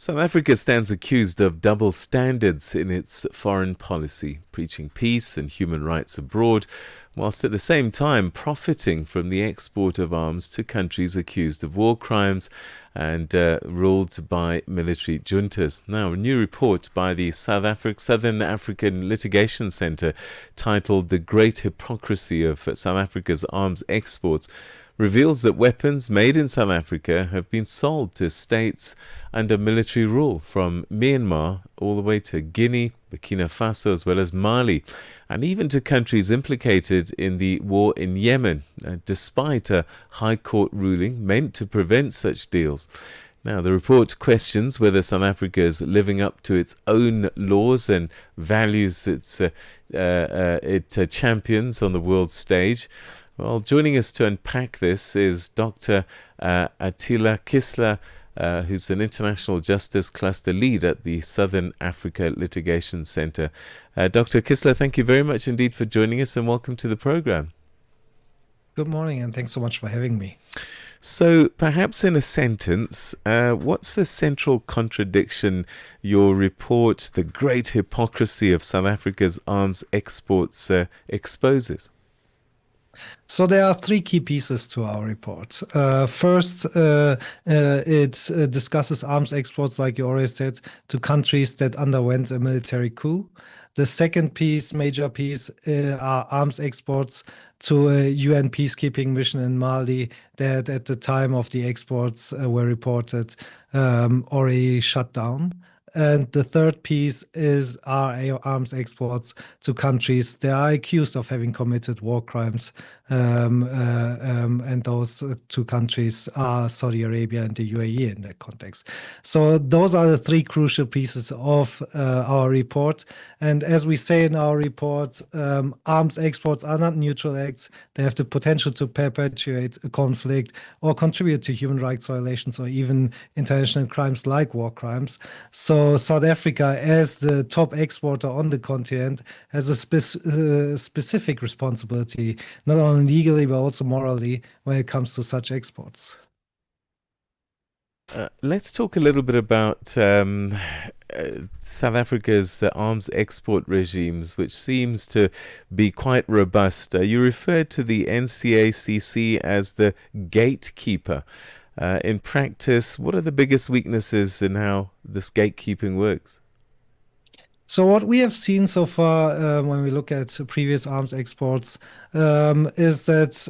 South Africa stands accused of double standards in its foreign policy, preaching peace and human rights abroad, whilst at the same time profiting from the export of arms to countries accused of war crimes and ruled by military juntas. Now, a new report by the Southern African Litigation Centre titled "The Great Hypocrisy of South Africa's Arms Exports" reveals that weapons made in South Africa have been sold to states under military rule, from Myanmar all the way to Guinea, Burkina Faso, as well as Mali, and even to countries implicated in the war in Yemen, despite a High Court ruling meant to prevent such deals. Now, the report questions whether South Africa is living up to its own laws and values it champions on the world stage. Well, joining us to unpack this is Dr Atilla Kisla, who's an international justice cluster lead at the Southern Africa Litigation Centre. Dr Kisla, thank you very much indeed for joining us and welcome to the program. Good morning and thanks so much for having me. So perhaps in a sentence, what's the central contradiction your report, The Great Hypocrisy of South Africa's Arms Exports, exposes? So there are three key pieces to our report. First, it discusses arms exports, like you already said, to countries that underwent a military coup. The second piece, major piece, are arms exports to a UN peacekeeping mission in Mali that at the time of the exports were reported already shut down. And the third piece is our arms exports to countries that are accused of having committed war crimes. And those two countries are Saudi Arabia and the UAE in that context. So those are the three crucial pieces of our report. And as we say in our report, arms exports are not neutral acts. They have the potential to perpetuate a conflict or contribute to human rights violations or even international crimes like war crimes. So South Africa, as the top exporter on the continent, has a specific responsibility, not only legally but also morally, when it comes to such exports. Let's talk a little bit about South Africa's arms export regimes, which seems to be quite robust. You referred to the NCACC as the gatekeeper. In practice, what are the biggest weaknesses in how this gatekeeping works? So what we have seen so far when we look at previous arms exports is that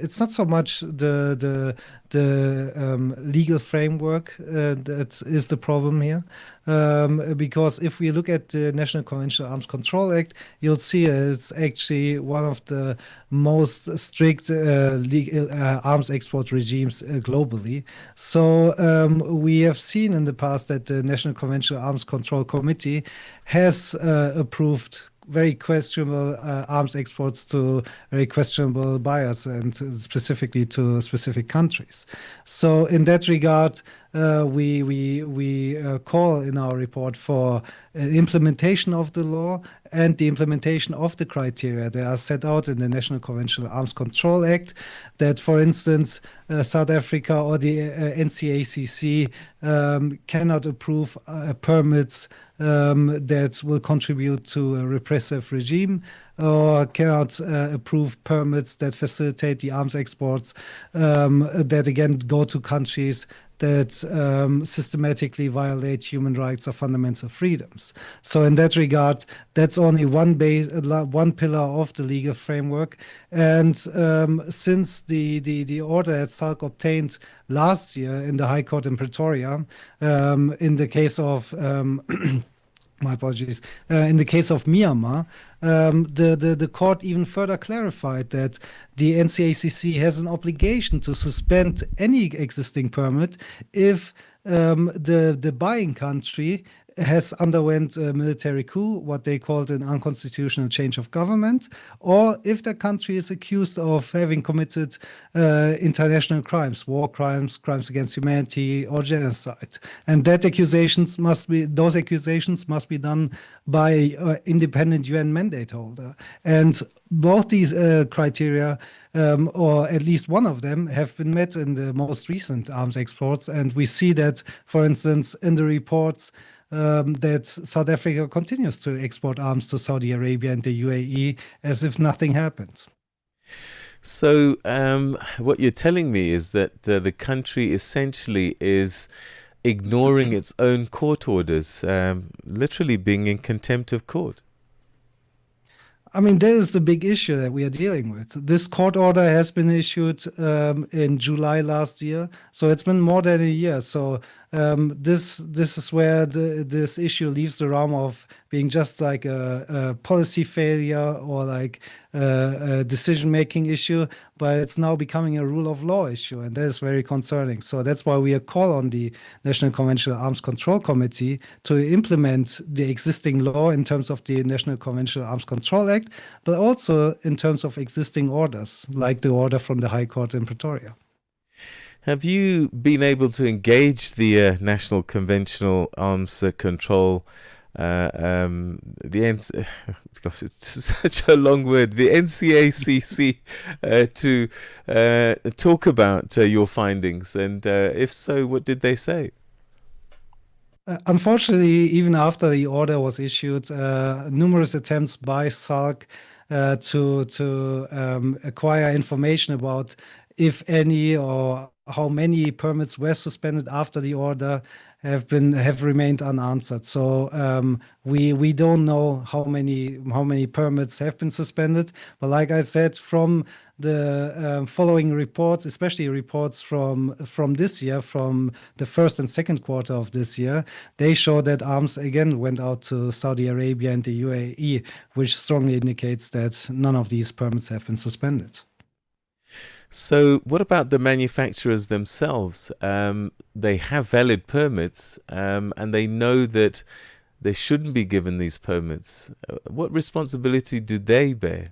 it's not so much the legal framework that is the problem here. Because if we look at the National Conventional Arms Control Act, you'll see it's actually one of the most strict legal arms export regimes globally. So we have seen in the past that the National Conventional Arms Control Committee has approved very questionable arms exports to very questionable buyers and specifically to specific countries. So in that regard, we call in our report for implementation of the law and the implementation of the criteria that are set out in the National Conventional Arms Control Act, that, for instance, South Africa or the NCACC cannot approve permits that will contribute to a repressive regime, or cannot approve permits that facilitate the arms exports that again go to countries that systematically violate human rights or fundamental freedoms. So in that regard, that's only one pillar of the legal framework. And since the order at SALC obtained last year in the High Court in Pretoria, in the case of my apologies. In the case of Myanmar, the court even further clarified that the NCACC has an obligation to suspend any existing permit if the buying country has underwent a military coup, what they called an unconstitutional change of government, or if the country is accused of having committed international crimes, war crimes, crimes against humanity, or genocide. And those accusations must be done by an independent UN mandate holder. And both these criteria, or at least one of them, have been met in the most recent arms exports. And we see that, for instance, in the reports that South Africa continues to export arms to Saudi Arabia and the UAE as if nothing happened. So, what you're telling me is that the country essentially is ignoring its own court orders, literally being in contempt of court. I mean, that is the big issue that we are dealing with. This court order has been issued in July last year, so it's been more than a year. So this is where this issue leaves the realm of being just like a policy failure or like a decision-making issue, but it's now becoming a rule of law issue, and that is very concerning. So that's why we call on the National Conventional Arms Control Committee to implement the existing law in terms of the National Conventional Arms Control Act, but also in terms of existing orders, like the order from the High Court in Pretoria. Have you been able to engage the National Conventional Arms Control, gosh, it's such a long word, the NCACC, to talk about your findings? And if so, what did they say? Unfortunately, even after the order was issued, numerous attempts by SALC to acquire information about if any or how many permits were suspended after the order have remained unanswered. So we don't know how many permits have been suspended. But like I said, from the following reports, especially reports from this year, from the first and second quarter of this year, they show that arms again went out to Saudi Arabia and the UAE, which strongly indicates that none of these permits have been suspended. So what about the manufacturers themselves? They have valid permits, and they know that they shouldn't be given these permits. What responsibility do they bear?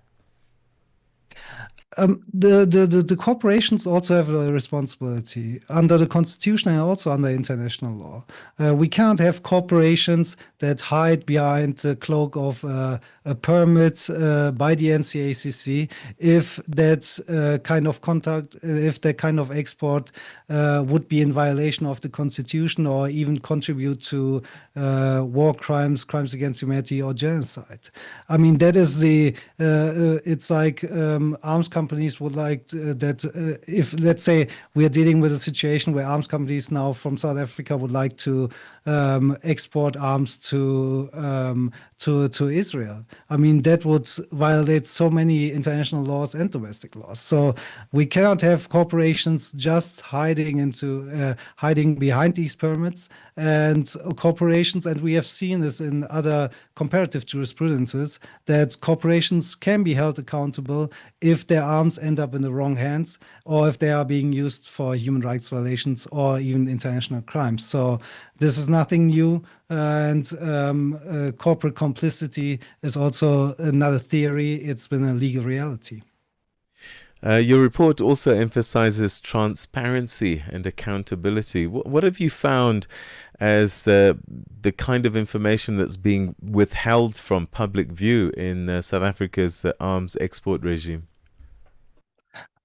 The corporations also have a responsibility under the constitution and also under international law. We can't have corporations that hide behind the cloak of a permit by the NCACC if that kind of contact, if that kind of export would be in violation of the constitution or even contribute to war crimes, crimes against humanity, or genocide. I mean, that is it's like arms companies would like that if, let's say, we are dealing with a situation where arms companies now from South Africa would like to export arms to Israel. I mean, that would violate so many international laws and domestic laws. So we cannot have corporations just hiding behind these permits, and corporations, and we have seen this in other comparative jurisprudences, that corporations can be held accountable if their arms end up in the wrong hands or if they are being used for human rights violations or even international crimes. So this is nothing new, and corporate complicity is also another theory. It's been a legal reality. Your report also emphasizes transparency and accountability. What have you found as the kind of information that's being withheld from public view in South Africa's arms export regime?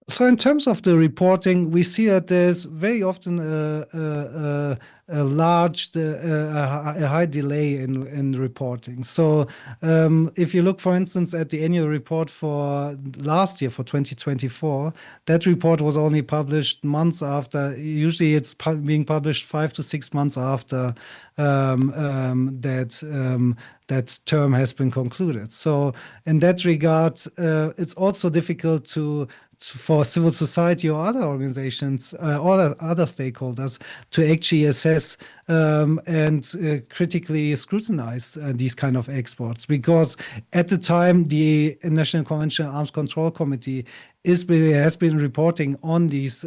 So in terms of the reporting, we see that there's very often a high delay in reporting. So if you look, for instance, at the annual report for last year, for 2024, that report was only published months after. Usually it's being published 5 to 6 months after that term has been concluded. So in that regard, it's also difficult to for civil society or other organizations or other stakeholders to actually assess and critically scrutinize these kind of exports. Because at the time, the National Convention Arms Control Committee has been reporting on these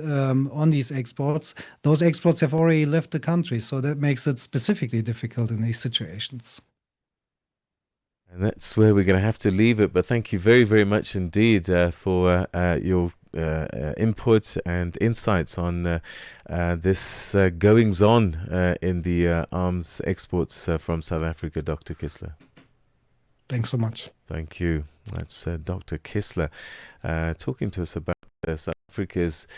exports. Those exports have already left the country, so that makes it specifically difficult in these situations. And that's where we're going to have to leave it. But thank you very, very much indeed for your input and insights on this goings on in the arms exports from South Africa, Dr. Kisla. Thanks so much. Thank you. That's Dr. Kisla talking to us about South Africa's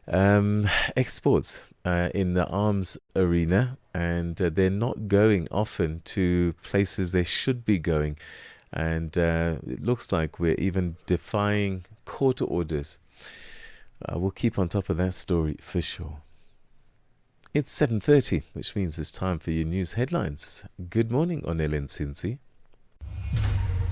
exports in the arms arena, and they're not going often to places they should be going, and it looks like we're even defying court orders. We'll keep on top of that story for sure. It's 7:30, which means it's time for your news headlines. Good morning, Onel Sinsi.